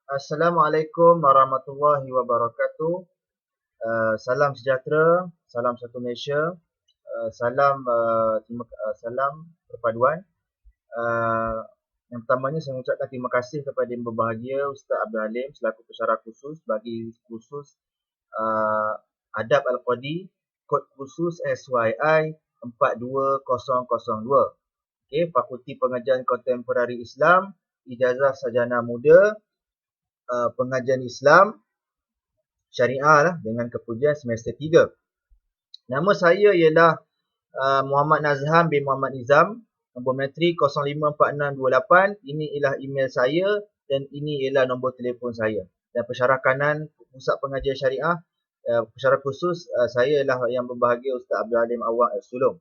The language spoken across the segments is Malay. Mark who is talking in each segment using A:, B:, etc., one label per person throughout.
A: Assalamualaikum warahmatullahi wabarakatuh. Salam sejahtera, salam satu Malaysia, salam perpaduan. Uh, yang pertamanya saya mengucapkan terima kasih kepada Yang Berbahagia Ustaz Abdul Halim selaku pensyarah khusus bagi kursus Adab Al-Qadi, kod khusus SYI 42002. Okey, Fakulti Pengajian Kontemporari Islam, Ijazah Sarjana Muda, Pengajian Islam Syariah lah dengan kepujian semester 3. Nama saya ialah Muhammad Nazham bin Muhammad Nizam, nombor matrik 054628. Ini ialah email saya dan ini ialah nombor telefon saya. Dan pensyarah kanan Pusat Pengajian Syariah, pensyarah khusus saya ialah Yang Berbahagia Ustaz Abdul Halim Awang Sulong.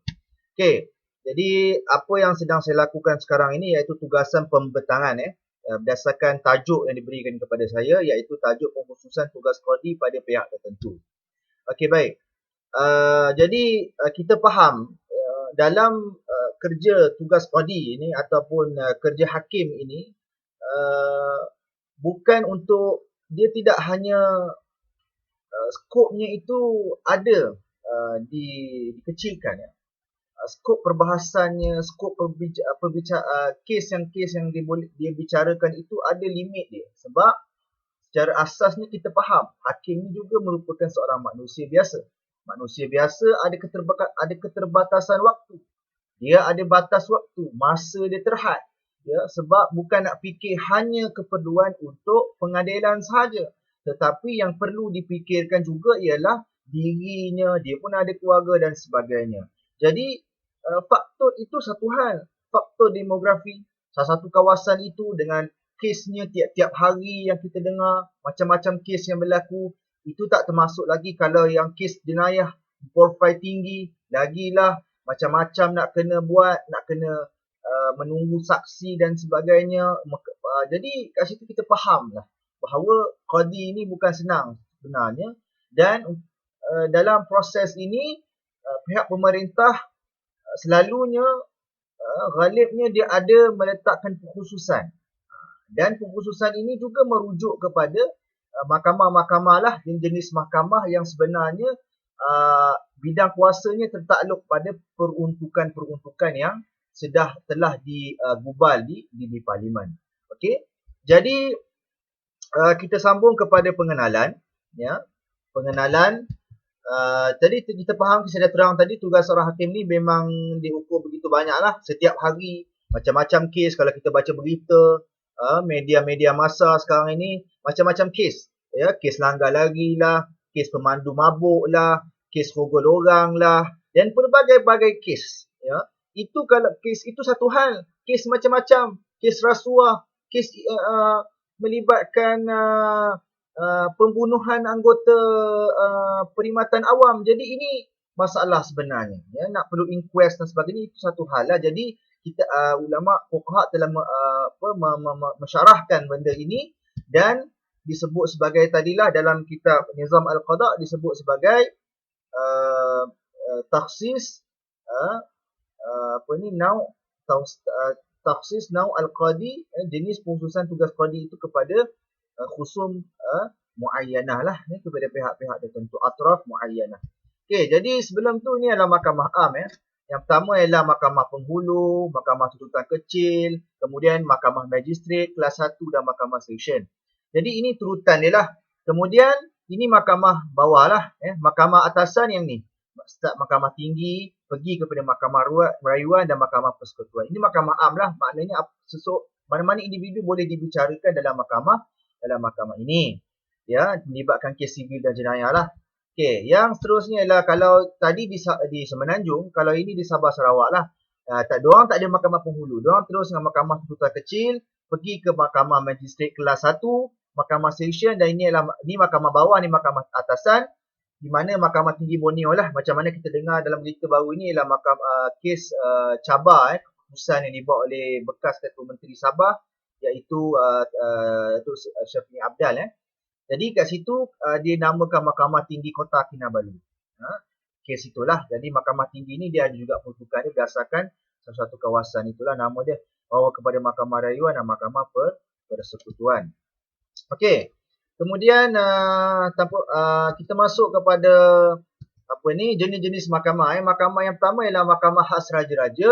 A: Okey, jadi apa yang sedang saya lakukan sekarang ini iaitu tugasan pembentangan berdasarkan tajuk yang diberikan kepada saya, iaitu tajuk pengkhususan tugas qadi pada pihak tertentu. Okey, baik. Jadi kita faham dalam kerja tugas qadi ini ataupun kerja hakim ini bukan untuk, dia tidak hanya skopnya itu ada dikecilkan. Skop perbahasannya, skop kes yang dia bicarakan itu ada limit dia. Sebab secara asasnya kita faham, hakim ni juga merupakan seorang manusia biasa. Manusia biasa ada keterbatasan waktu. Dia ada batas waktu, masa dia terhad. Ya, sebab bukan nak fikir hanya keperluan untuk pengadilan sahaja. Tetapi yang perlu dipikirkan juga ialah dirinya, dia pun ada keluarga dan sebagainya. Jadi faktor itu satu hal. Faktor demografi, salah satu kawasan itu dengan kesnya tiap-tiap hari yang kita dengar, macam-macam kes yang berlaku, itu tak termasuk lagi kalau yang kes jenayah profil tinggi, lagilah macam-macam nak kena buat, nak kena menunggu saksi dan sebagainya. Jadi kat situ kita faham lah bahawa qadi ini bukan senang sebenarnya, dan dalam proses ini pihak pemerintah selalunya ghalibnya dia ada meletakkan pengkhususan, dan pengkhususan ini juga merujuk kepada mahkamah-mahkamah lah, jenis mahkamah yang sebenarnya bidang kuasanya tertakluk pada peruntukan-peruntukan yang telah digubal di Parlimen. Okey. Jadi kita sambung kepada pengenalan, ya. Pengenalan. Tadi kita faham, saya dah terang tadi, tugas seorang hakim ni memang diukur begitu banyak lah. Setiap hari macam-macam kes. Kalau kita baca berita, media-media masa sekarang ini, macam-macam kes. Ya, kes langgar lagi lah, kes pemandu mabuk lah, kes rogol orang lah, dan pelbagai-bagai kes. Ya, itu kalau kes itu satu hal, kes macam-macam, kes rasuah, kes melibatkan pembunuhan anggota perkhidmatan awam. Jadi ini masalah sebenarnya, ya, nak perlu inquest dan sebagainya, itu satu hal lah. Jadi kita ulama fuqaha telah mensyarahkan benda ini, dan disebut sebagai tadilah dalam kitab Nizam Al-Qada disebut sebagai takhsis takhsis nau al-qadi, jenis pengkhususan tugas qadi itu kepada khusum muayyanah lah, kepada pihak-pihak tertentu, atraf muayyanah. Okey, jadi sebelum tu ni adalah mahkamah am, ya. Yang pertama ialah mahkamah penghulu, mahkamah tuntutan kecil, kemudian mahkamah magistrat kelas 1 dan mahkamah seksyen. Jadi ini turutan dia lah. Kemudian ini mahkamah bawah lah, mahkamah atasan yang ni, start mahkamah tinggi, pergi kepada mahkamah rayuan dan mahkamah persekutuan. Ini mahkamah am lah, maknanya mana-mana individu boleh dibicarakan dalam mahkamah ini, ya, melibatkan kes sivil dan jenayah lah. Okey, yang seterusnya ialah kalau tadi di Semenanjung, kalau ini di Sabah Sarawak lah. Diorang tak ada mahkamah penghulu, diorang terus dengan mahkamah tuntutan kecil, pergi ke mahkamah magistrat kelas 1, mahkamah seksyen, dan ini mahkamah bawah, ni mahkamah atasan, di mana mahkamah tinggi Borneo lah. Macam mana kita dengar dalam berita baru ini ialah kes cabar, keputusan yang dibuat oleh bekas Ketua Menteri Sabah, iaitu Syafiq Abdal. Jadi kat situ dia namakan Mahkamah Tinggi Kota Kinabalu. Kes itulah. Jadi Mahkamah Tinggi ni dia ada juga peruntukan dia berdasarkan satu kawasan, itulah nama dia, bawa kepada Mahkamah Rayuan dan Mahkamah Persekutuan. Okey. Kemudian kita masuk kepada jenis-jenis mahkamah. Mahkamah yang pertama ialah mahkamah khas raja-raja.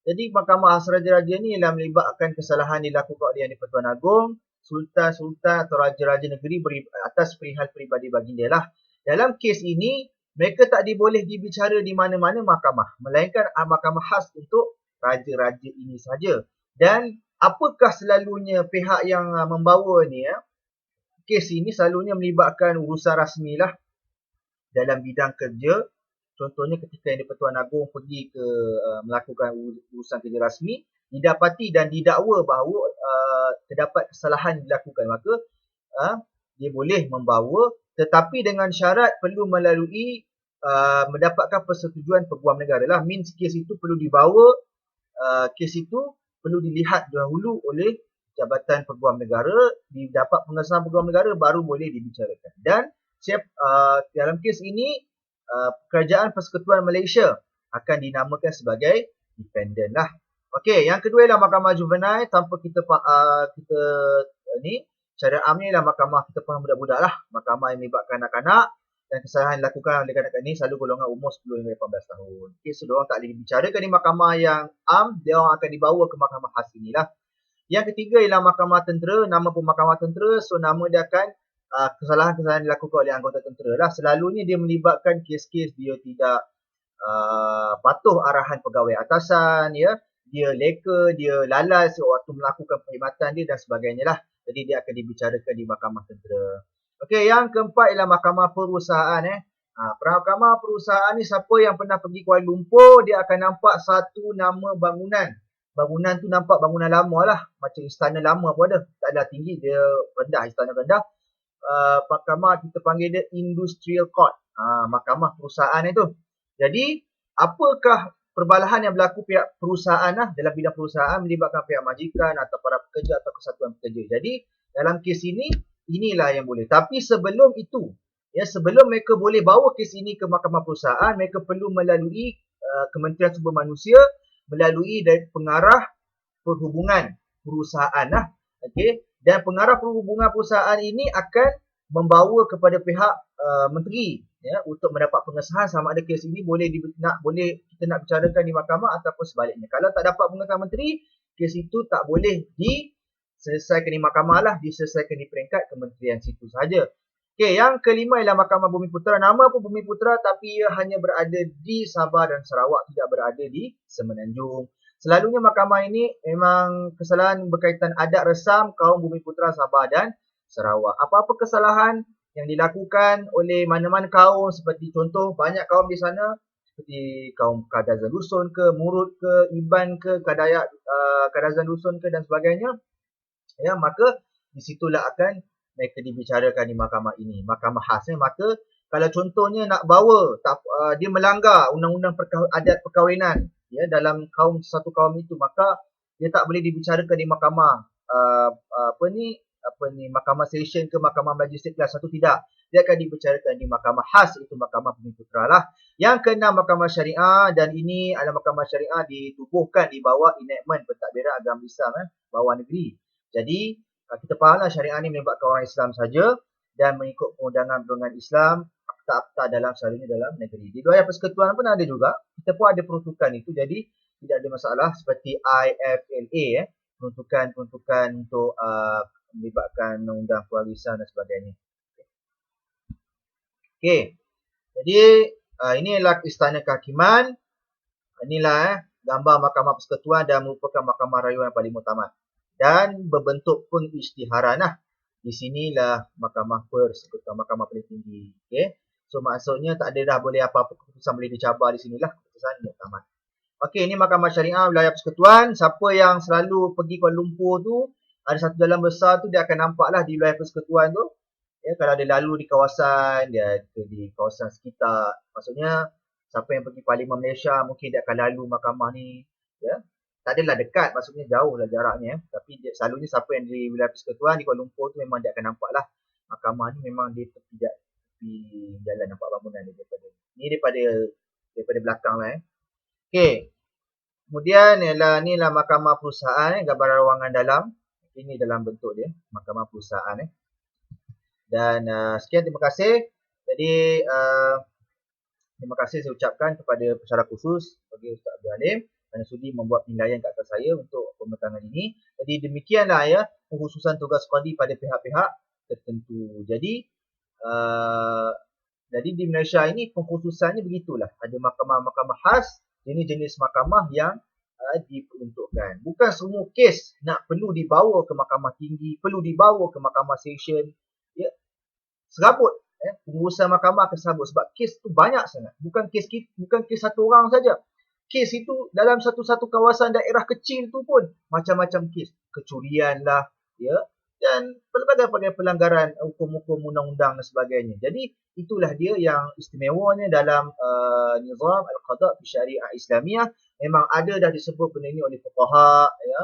A: Jadi mahkamah khas raja-raja ni ialah melibatkan kesalahan dilakukan oleh Yang di-Pertuan Agong, sultan-sultan atau raja-raja negeri atas perihal peribadi baginda lah. Dalam kes ini, mereka tak diboleh dibicara di mana-mana mahkamah, melainkan mahkamah khas untuk raja-raja ini saja. Dan apakah selalunya pihak yang membawa ni kes ini selalunya melibatkan urusan rasmi lah dalam bidang kerja. Contohnya ketika Yang di-Pertuan Agong pergi ke melakukan urusan kerja rasmi, didapati dan didakwa bahawa terdapat kesalahan dilakukan, maka dia boleh membawa, tetapi dengan syarat perlu melalui mendapatkan persetujuan Peguam Negara lah. Means kes itu perlu dibawa, kes itu perlu dilihat dahulu oleh Jabatan Peguam Negara, didapat pengesahan Peguam Negara baru boleh dibicarakan. Dan dalam kes ini Kerajaan Persekutuan Malaysia akan dinamakan sebagai defendant lah. Okey, yang kedua ialah mahkamah juvenile. Tanpa kita cara amnya ialah mahkamah kita faham budak-budak lah. Mahkamah yang melibatkan anak-anak dan kesalahan dilakukan oleh kanak-kanak ini selalu golongan umur 10 hingga 18 tahun. Okey, so diorang tak boleh dibicarakan di mahkamah yang dia orang akan dibawa ke mahkamah khas inilah. Yang ketiga ialah mahkamah tentera. Nama pun mahkamah tentera, so nama dia akan kesalahan-kesalahan dilakukan oleh anggota tentera lah. Selalunya dia melibatkan kes-kes dia tidak patuh arahan pegawai atasan, dia leka, dia lalai waktu melakukan perkhidmatan dia dan sebagainya lah. Jadi dia akan dibicarakan di mahkamah tentera. Okey, yang keempat ialah mahkamah perusahaan. Mahkamah perusahaan ni siapa yang pernah pergi Kuala Lumpur, dia akan nampak satu nama bangunan. Bangunan tu nampak bangunan lama lah, macam istana lama pun ada. Tak adalah tinggi, dia rendah, istana rendah. Mahkamah kita panggil dia Industrial Court, mahkamah perusahaan itu. Jadi apakah perbalahan yang berlaku pihak perusahaan dalam bidang perusahaan melibatkan pihak majikan atau para pekerja atau kesatuan pekerja. Jadi dalam kes ini, inilah yang boleh. Tapi sebelum itu, sebelum mereka boleh bawa kes ini ke mahkamah perusahaan, mereka perlu melalui Kementerian Sumber Manusia, melalui dari pengarah perhubungan perusahaan lah. Okey, dan pengarah perhubungan perusahaan ini akan membawa kepada pihak menteri untuk mendapat pengesahan sama ada kes ini boleh kita nak bicarakan di mahkamah ataupun sebaliknya. Kalau tak dapat pengesahan menteri, kes itu tak boleh diselesaikan di mahkamah lah, diselesaikan di peringkat kementerian situ saja. Okey, yang kelima ialah Mahkamah Bumiputera. Nama pun Bumiputera tapi ia hanya berada di Sabah dan Sarawak, tidak berada di Semenanjung. Selalunya mahkamah ini memang kesalahan berkaitan adat resam kaum Bumiputera Sabah dan Sarawak. Apa-apa kesalahan yang dilakukan oleh mana-mana kaum, seperti contoh banyak kaum di sana seperti kaum Kadazan Dusun ke, Murut ke, Iban ke, Kadazan Dusun ke dan sebagainya, maka disitulah akan mereka dibicarakan di mahkamah ini, mahkamah khas. Maka kalau contohnya nak bawa dia melanggar undang-undang adat perkahwinan dalam satu kaum itu, maka dia tak boleh dibicarakan di mahkamah mahkamah session ke mahkamah majistret kelas 1, tidak. Dia akan dibicarakan di mahkamah khas, itu mahkamah Bumiputera lah. Yang keenam, mahkamah syariah, dan ini adalah mahkamah syariah ditubuhkan di bawah enactment Pentadbiran Agama Islam bawah negeri. Jadi kita fahamlah syariah ni melibatkan orang Islam saja dan mengikut perundangan-perundangan Islam, akta-akta selalunya dalam negeri. Di wilayah persekutuan pun ada juga, kita pun ada peruntukan itu, jadi tidak ada masalah seperti IFLA, peruntukan untuk melibatkan undang pewarisan dan sebagainya. Okey. Jadi ini adalah Istana Kehakiman. Inilah gambar Mahkamah Persekutuan dan merupakan mahkamah rayuan yang paling utama dan berbentuk pengisytiharan lah. Di sinilah Mahkamah Persekutuan, mahkamah paling tinggi. Okey. So maksudnya tak ada dah boleh apa-apa keputusan boleh dicabar di sinilah, keputusan muktamad. Okey, ini Mahkamah Syariah wilayah Persekutuan. Siapa yang selalu pergi Kuala Lumpur tu, ada satu jalan besar tu, dia akan nampaklah di wilayah Persekutuan tu. Kalau dia lalu di kawasan, dia di kawasan sekitar. Maksudnya siapa yang pergi Parlimen Malaysia mungkin dia akan lalu mahkamah ni, tak adalah dekat, maksudnya jauh lah jaraknya, tapi selalunya siapa yang di wilayah Persekutuan di Kuala Lumpur tu memang dia akan nampak lah mahkamah ni, memang dia tepi jalan, nampak bangunan dia daripada belakang lah. Okey, kemudian inilah mahkamah perusahaan, gambar ruangan dalam. Ini dalam bentuk dia, mahkamah perusahaan. Dan sekian, terima kasih. Jadi terima kasih saya ucapkan kepada pensyarah khusus bagi Ustaz Abdul Halim kerana sudi membuat penilaian ke atas saya untuk pembentangan ini. Jadi demikianlah ya pengkhususan tugas qadi pada pihak-pihak tertentu. Jadi di Malaysia ini pengkhususannya begitulah. Ada mahkamah-mahkamah khas, jenis-jenis mahkamah yang diperuntukkan. Bukan semua kes nak perlu dibawa ke mahkamah tinggi, perlu dibawa ke mahkamah session. Ya, serabut. Pengurusan mahkamah akan serabut sebab kes tu banyak sangat. Bukan kes satu orang saja. Kes itu dalam satu-satu kawasan daerah kecil tu pun macam-macam kes. Kecurian lah, ya, dan pelbagai pelanggaran hukum-hukum undang-undang dan sebagainya. Jadi itulah dia yang istimewanya dalam nizam al-qada' fi syariah Islamiah. Memang ada dah disebut benda ini oleh fuqaha, ya.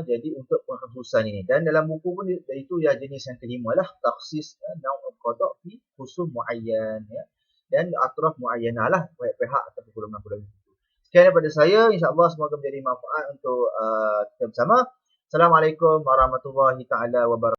A: Jadi untuk pengkhususan ini, dan dalam buku pun itu ya jenis yang kelima lah, takhsis naum al-qada' fi khusus muayyan, ya, dan atraf muayyanah lah, pihak atau golongan-golongan itu. Sekian daripada saya, insya-Allah semoga menjadi manfaat untuk kita bersama. Assalamualaikum warahmatullahi taala wabarakatuh.